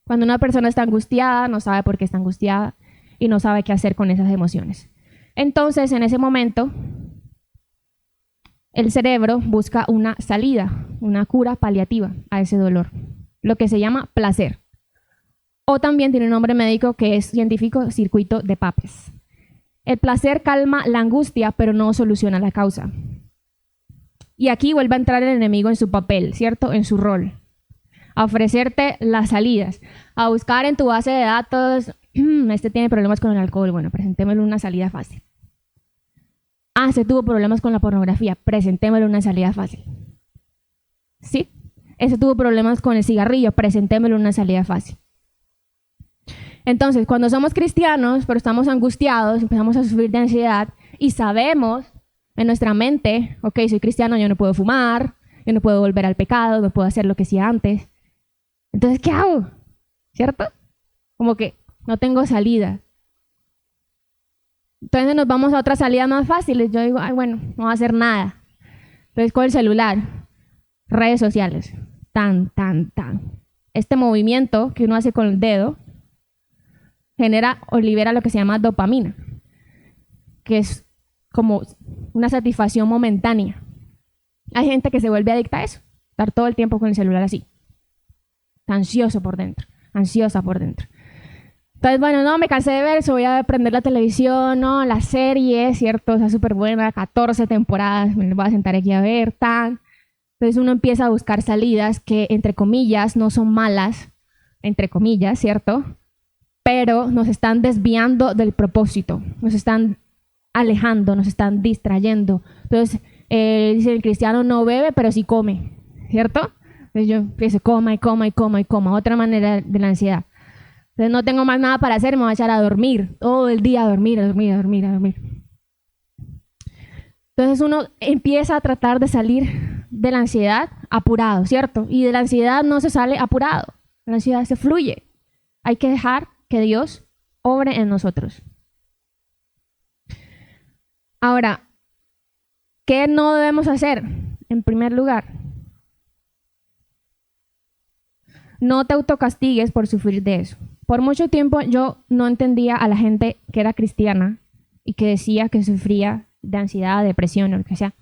Cuando una persona está angustiada, no sabe por qué está angustiada y no sabe qué hacer con esas emociones. Entonces, en ese momento, el cerebro busca una salida, una cura paliativa a ese dolor, lo que se llama placer. O también tiene un nombre médico que es científico, circuito de Papez. El placer calma la angustia, pero no soluciona la causa. Y aquí vuelve a entrar el enemigo en su papel, ¿cierto? En su rol. A ofrecerte las salidas, a buscar en tu base de datos, este tiene problemas con el alcohol, bueno, presentémosle una salida fácil. Ah, se tuvo problemas con la pornografía, presentémosle una salida fácil. ¿Sí? Ese tuvo problemas con el cigarrillo, presentémosle una salida fácil. Entonces, cuando somos cristianos, pero estamos angustiados, empezamos a sufrir de ansiedad y sabemos en nuestra mente, ok, soy cristiano, yo no puedo fumar, yo no puedo volver al pecado, no puedo hacer lo que hacía antes. Entonces, ¿qué hago? ¿Cierto? Como que no tengo salida. Entonces nos vamos a otras salidas más fáciles. Yo digo, ay, bueno, no voy a hacer nada. Entonces con el celular, redes sociales, tan. Este movimiento que uno hace con el dedo genera o libera lo que se llama dopamina, que es como una satisfacción momentánea. Hay gente que se vuelve adicta a eso, estar todo el tiempo con el celular así, ansioso por dentro, ansiosa por dentro. Entonces, bueno, no, me cansé de ver eso, voy a prender la televisión, no, la serie, ¿cierto? Está súper buena, 14 temporadas, me voy a sentar aquí a ver, tan. Entonces uno empieza a buscar salidas que, entre comillas, no son malas, entre comillas, ¿cierto? Pero nos están desviando del propósito, nos están alejando, nos están distrayendo. Entonces, dice el cristiano no bebe, pero sí come, ¿cierto? Entonces yo empiezo, coma, otra manera de la ansiedad. Entonces no tengo más nada para hacer, me voy a echar a dormir, todo el día a dormir. Entonces uno empieza a tratar de salir de la ansiedad apurado, ¿cierto? Y de la ansiedad no se sale apurado, la ansiedad se fluye. Hay que dejar que Dios obre en nosotros. Ahora, ¿qué no debemos hacer? En primer lugar, no te autocastigues por sufrir de eso. Por mucho tiempo yo no entendía a la gente que era cristiana y que decía que sufría de ansiedad, depresión o lo que sea.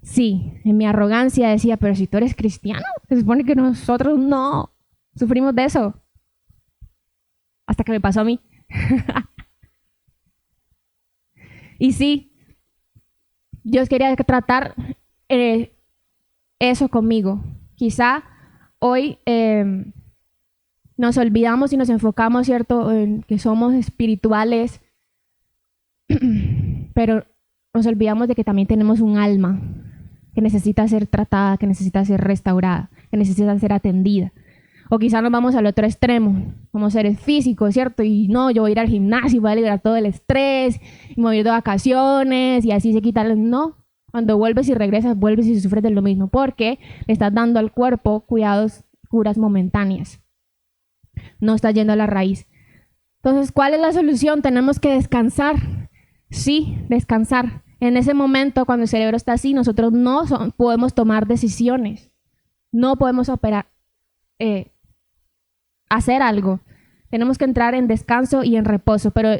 Sí, en mi arrogancia decía, pero si tú eres cristiano, se supone que nosotros no sufrimos de eso. Hasta que me pasó a mí. Y sí, Dios quería tratar eso conmigo. Quizá hoy nos olvidamos y nos enfocamos, ¿cierto?, en que somos espirituales, pero nos olvidamos de que también tenemos un alma que necesita ser tratada, que necesita ser restaurada, que necesita ser atendida. O quizá nos vamos al otro extremo, como seres físicos, ¿cierto? Y no, yo voy a ir al gimnasio, voy a liberar todo el estrés, y me voy a ir de vacaciones, y así se quita el... No, cuando vuelves y regresas, vuelves y sufres de lo mismo, porque le estás dando al cuerpo curas momentáneas. No estás yendo a la raíz. Entonces, ¿cuál es la solución? Tenemos que descansar. Sí, descansar. En ese momento, cuando el cerebro está así, nosotros no podemos tomar decisiones. No podemos hacer algo. Tenemos que entrar en descanso y en reposo, pero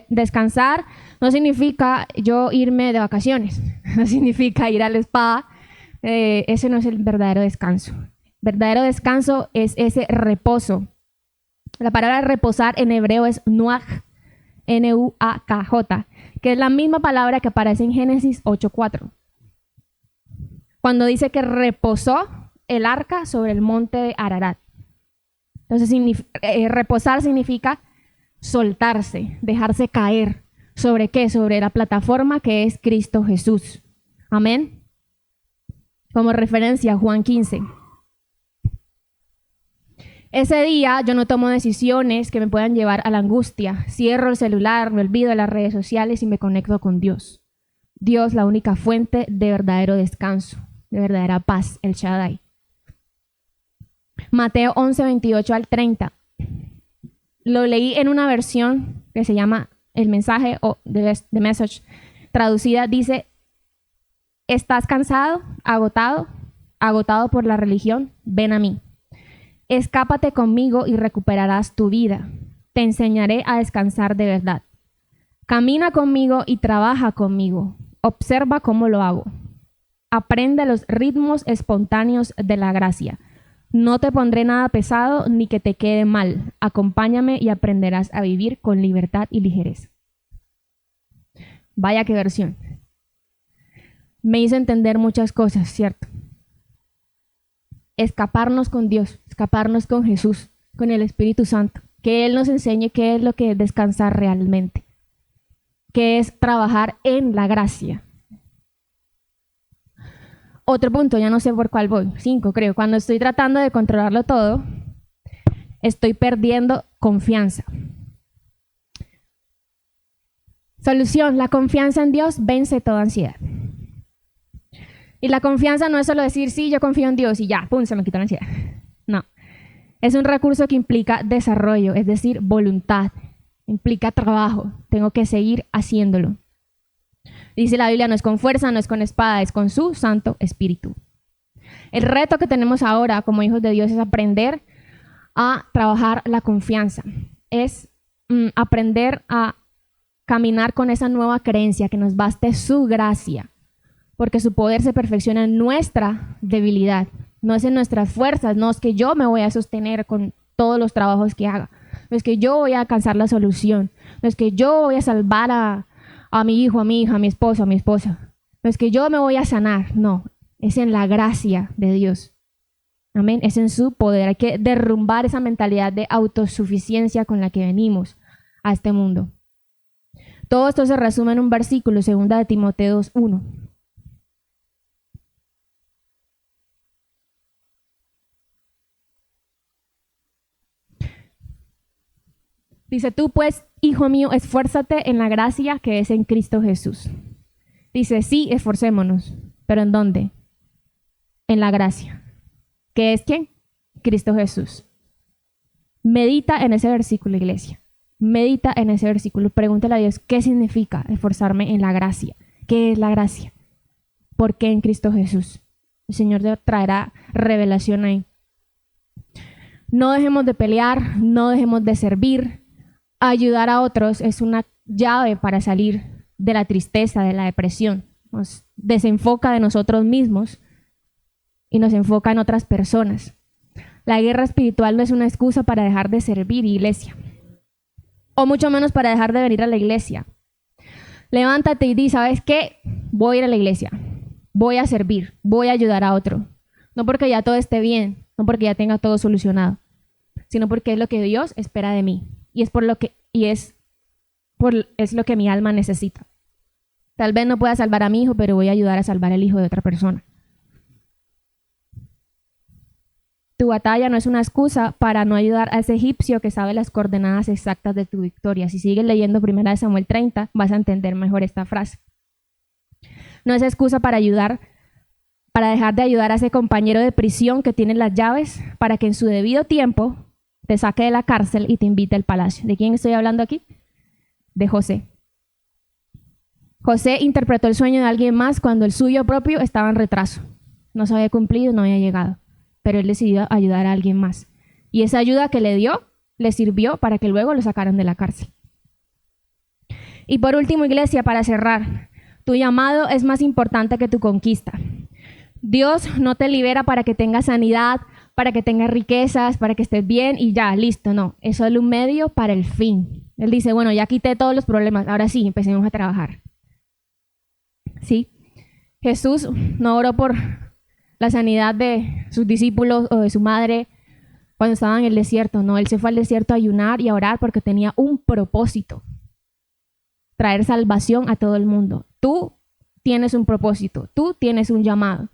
descansar no significa yo irme de vacaciones, no significa ir al spa, ese no es el verdadero descanso. Verdadero descanso es ese reposo. La palabra reposar en hebreo es nuaj, N-U-A-K-J, que es la misma palabra que aparece en Génesis 8:4. Cuando dice que reposó el arca sobre el monte de Ararat. Entonces, reposar significa soltarse, dejarse caer. ¿Sobre qué? Sobre la plataforma que es Cristo Jesús. Amén. Como referencia, Juan 15. Ese día yo no tomo decisiones que me puedan llevar a la angustia. Cierro el celular, me olvido de las redes sociales y me conecto con Dios. Dios, la única fuente de verdadero descanso, de verdadera paz, el Shaddai. Mateo 11, 28 al 30. Lo leí en una versión que se llama El Mensaje o The Message. Traducida dice, ¿estás cansado, agotado por la religión? Ven a mí. Escápate conmigo y recuperarás tu vida. Te enseñaré a descansar de verdad. Camina conmigo y trabaja conmigo. Observa cómo lo hago. Aprende los ritmos espontáneos de la gracia. No te pondré nada pesado ni que te quede mal. Acompáñame y aprenderás a vivir con libertad y ligereza. Vaya qué versión. Me hizo entender muchas cosas, ¿cierto? Escaparnos con Dios, escaparnos con Jesús, con el Espíritu Santo. Que Él nos enseñe qué es lo que es descansar realmente. Qué es trabajar en la gracia. Otro punto, ya no sé por cuál voy, 5 creo. Cuando estoy tratando de controlarlo todo, estoy perdiendo confianza. Solución, la confianza en Dios vence toda ansiedad. Y la confianza no es solo decir, sí, yo confío en Dios y ya, pum, se me quitó la ansiedad. No, es un recurso que implica desarrollo, es decir, voluntad, implica trabajo, tengo que seguir haciéndolo. Dice la Biblia, no es con fuerza, no es con espada, es con su Santo Espíritu. El reto que tenemos ahora como hijos de Dios es aprender a trabajar la confianza. Es aprender a caminar con esa nueva creencia, que nos baste su gracia, porque su poder se perfecciona en nuestra debilidad. No es en nuestras fuerzas, no es que yo me voy a sostener con todos los trabajos que haga. No es que yo voy a alcanzar la solución. No es que yo voy a salvar a mi hijo, a mi hija, a mi esposo, a mi esposa. No es que yo me voy a sanar, no. Es en la gracia de Dios. Amén. Es en su poder. Hay que derrumbar esa mentalidad de autosuficiencia con la que venimos a este mundo. Todo esto se resume en un versículo, 2 de Timoteo 2:1. Dice, tú pues, hijo mío, esfuérzate en la gracia que es en Cristo Jesús. Dice, sí, esforcémonos. ¿Pero en dónde? En la gracia. ¿Qué es quién? Cristo Jesús. Medita en ese versículo, iglesia. Medita en ese versículo. Pregúntale a Dios, ¿qué significa esforzarme en la gracia? ¿Qué es la gracia? ¿Por qué en Cristo Jesús? El Señor te traerá revelación ahí. No dejemos de pelear, no dejemos de servir. Ayudar a otros es una llave para salir de la tristeza, de la depresión. Nos desenfoca de nosotros mismos y nos enfoca en otras personas. La guerra espiritual no es una excusa para dejar de servir, iglesia. O mucho menos para dejar de venir a la iglesia. Levántate y di, ¿sabes qué? Voy a ir a la iglesia. Voy a servir. Voy a ayudar a otro. No porque ya todo esté bien, no porque ya tenga todo solucionado, sino porque es lo que Dios espera de mí. Y es lo que mi alma necesita. Tal vez no pueda salvar a mi hijo, pero voy a ayudar a salvar el hijo de otra persona. Tu batalla no es una excusa para no ayudar a ese egipcio que sabe las coordenadas exactas de tu victoria. Si sigues leyendo 1 Samuel 30, vas a entender mejor esta frase. No es excusa para dejar de ayudar a ese compañero de prisión que tiene las llaves para que en su debido tiempo te saque de la cárcel y te invite al palacio. ¿De quién estoy hablando aquí? De José. José interpretó el sueño de alguien más cuando el suyo propio estaba en retraso. No se había cumplido, no había llegado. Pero él decidió ayudar a alguien más. Y esa ayuda que le dio, le sirvió para que luego lo sacaran de la cárcel. Y por último, iglesia, para cerrar, tu llamado es más importante que tu conquista. Dios no te libera para que tengas sanidad, para que tengas riquezas, para que estés bien y ya, listo. No, es solo un medio para el fin. Él dice, bueno, ya quité todos los problemas, ahora sí, empecemos a trabajar. ¿Sí? Jesús no oró por la sanidad de sus discípulos o de su madre cuando estaba en el desierto. No, él se fue al desierto a ayunar y a orar porque tenía un propósito: traer salvación a todo el mundo. Tú tienes un propósito, tú tienes un llamado.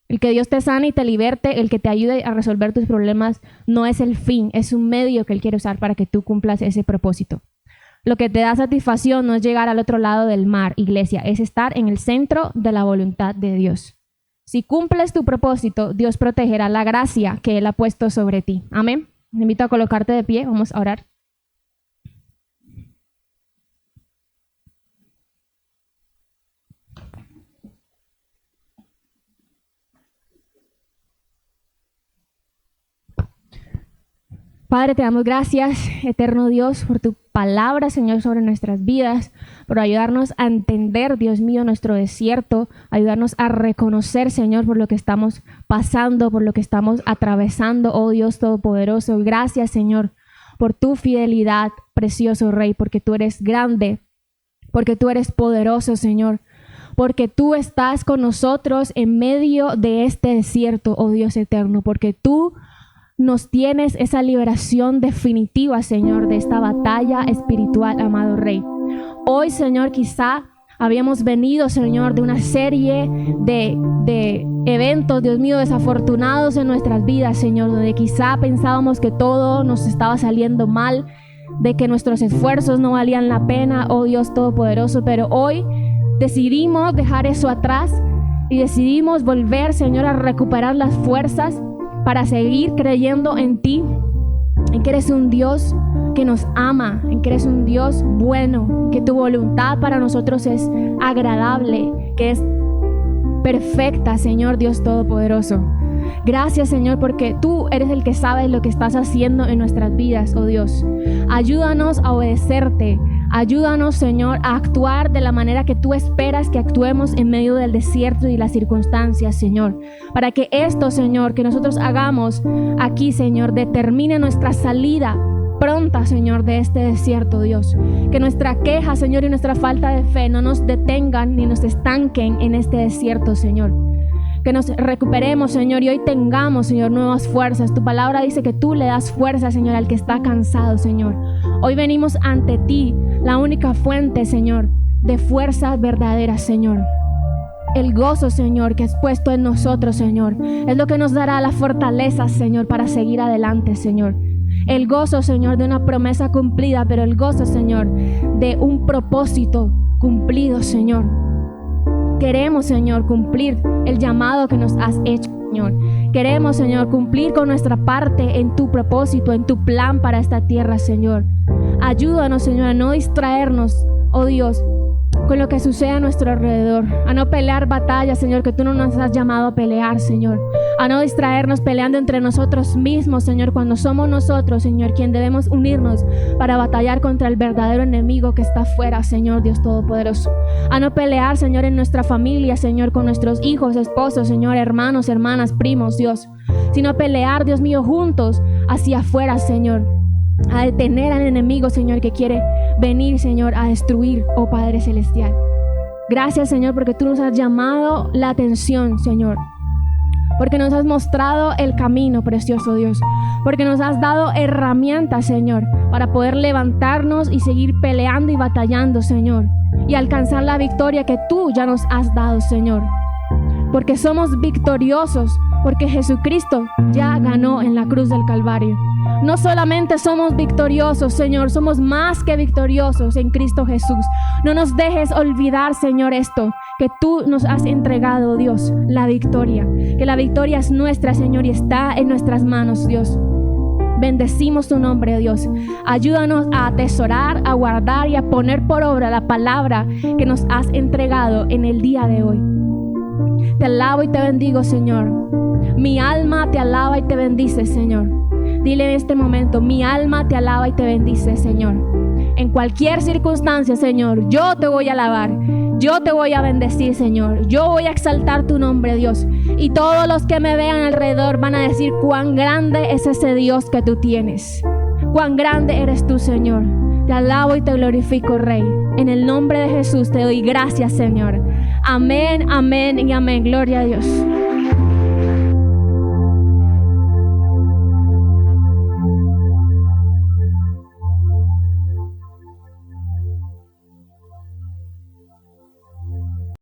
El que Dios te sane y te liberte, el que te ayude a resolver tus problemas, no es el fin, es un medio que Él quiere usar para que tú cumplas ese propósito. Lo que te da satisfacción no es llegar al otro lado del mar, iglesia, es estar en el centro de la voluntad de Dios. Si cumples tu propósito, Dios protegerá la gracia que Él ha puesto sobre ti. Amén. Te invito a colocarte de pie, vamos a orar. Padre, te damos gracias, eterno Dios, por tu palabra, Señor, sobre nuestras vidas, por ayudarnos a entender, Dios mío, nuestro desierto, ayudarnos a reconocer, Señor, por lo que estamos pasando, por lo que estamos atravesando, oh Dios Todopoderoso. Gracias, Señor, por tu fidelidad, precioso Rey, porque tú eres grande, porque tú eres poderoso, Señor, porque tú estás con nosotros en medio de este desierto, oh Dios eterno, porque tú nos tienes esa liberación definitiva, Señor, de esta batalla espiritual, amado Rey. Hoy, Señor, quizá habíamos venido, Señor, de una serie de eventos, Dios mío, desafortunados en nuestras vidas, Señor, donde quizá pensábamos que todo nos estaba saliendo mal, de que nuestros esfuerzos no valían la pena, oh Dios Todopoderoso, pero hoy decidimos dejar eso atrás y decidimos volver, Señor, a recuperar las fuerzas para seguir creyendo en ti, en que eres un Dios que nos ama, en que eres un Dios bueno, que tu voluntad para nosotros es agradable, que es perfecta, Señor Dios Todopoderoso. Gracias, Señor, porque tú eres el que sabes lo que estás haciendo en nuestras vidas, oh Dios. Ayúdanos a obedecerte. Ayúdanos, Señor, a actuar de la manera que tú esperas que actuemos en medio del desierto y las circunstancias, Señor. Para que esto, Señor, que nosotros hagamos aquí, Señor, determine nuestra salida pronta, Señor, de este desierto, Dios. Que nuestra queja, Señor, y nuestra falta de fe no nos detengan ni nos estanquen en este desierto, Señor. Que nos recuperemos, Señor, y hoy tengamos, Señor, nuevas fuerzas. Tu palabra dice que tú le das fuerza, Señor, al que está cansado, Señor. Hoy venimos ante ti, la única fuente, Señor, de fuerzas verdaderas, Señor. El gozo, Señor, que has puesto en nosotros, Señor, es lo que nos dará la fortaleza, Señor, para seguir adelante, Señor. El gozo, Señor, de una promesa cumplida, pero el gozo, Señor, de un propósito cumplido, Señor. Queremos, Señor, cumplir el llamado que nos has hecho, Señor. Queremos, Señor, cumplir con nuestra parte en tu propósito, en tu plan para esta tierra, Señor. Ayúdanos, Señor, a no distraernos, oh Dios, con lo que sucede a nuestro alrededor, a no pelear batallas, Señor, que tú no nos has llamado a pelear, Señor, a no distraernos peleando entre nosotros mismos, Señor, cuando somos nosotros, Señor, quien debemos unirnos para batallar contra el verdadero enemigo que está afuera, Señor, Dios Todopoderoso, a no pelear, Señor, en nuestra familia, Señor, con nuestros hijos, esposos, Señor, hermanos, hermanas, primos, Dios, sino pelear, Dios mío, juntos hacia afuera, Señor, a detener al enemigo, Señor, que quiere venir, Señor, a destruir, oh Padre Celestial. Gracias, Señor, porque tú nos has llamado la atención, Señor, porque nos has mostrado el camino, precioso Dios, porque nos has dado herramientas, Señor, para poder levantarnos y seguir peleando y batallando, Señor, y alcanzar la victoria que tú ya nos has dado, Señor, porque somos victoriosos, porque Jesucristo ya ganó en la cruz del Calvario. No solamente somos victoriosos, Señor, somos más que victoriosos en Cristo Jesús. No nos dejes olvidar, Señor, esto, que tú nos has entregado, Dios, la victoria. Que la victoria es nuestra, Señor, y está en nuestras manos, Dios. Bendecimos tu nombre, Dios. Ayúdanos a atesorar, a guardar y a poner por obra la palabra que nos has entregado en el día de hoy. Te alabo y te bendigo, Señor. Mi alma te alaba y te bendice, Señor. Dile en este momento: mi alma te alaba y te bendice, Señor. En cualquier circunstancia, Señor, yo te voy a alabar, yo te voy a bendecir, Señor. Yo voy a exaltar tu nombre, Dios. Y todos los que me vean alrededor van a decir cuán grande es ese Dios que tú tienes. Cuán grande eres tú, Señor. Te alabo y te glorifico, Rey. En el nombre de Jesús te doy gracias, Señor. Amén, amén y amén. Gloria a Dios.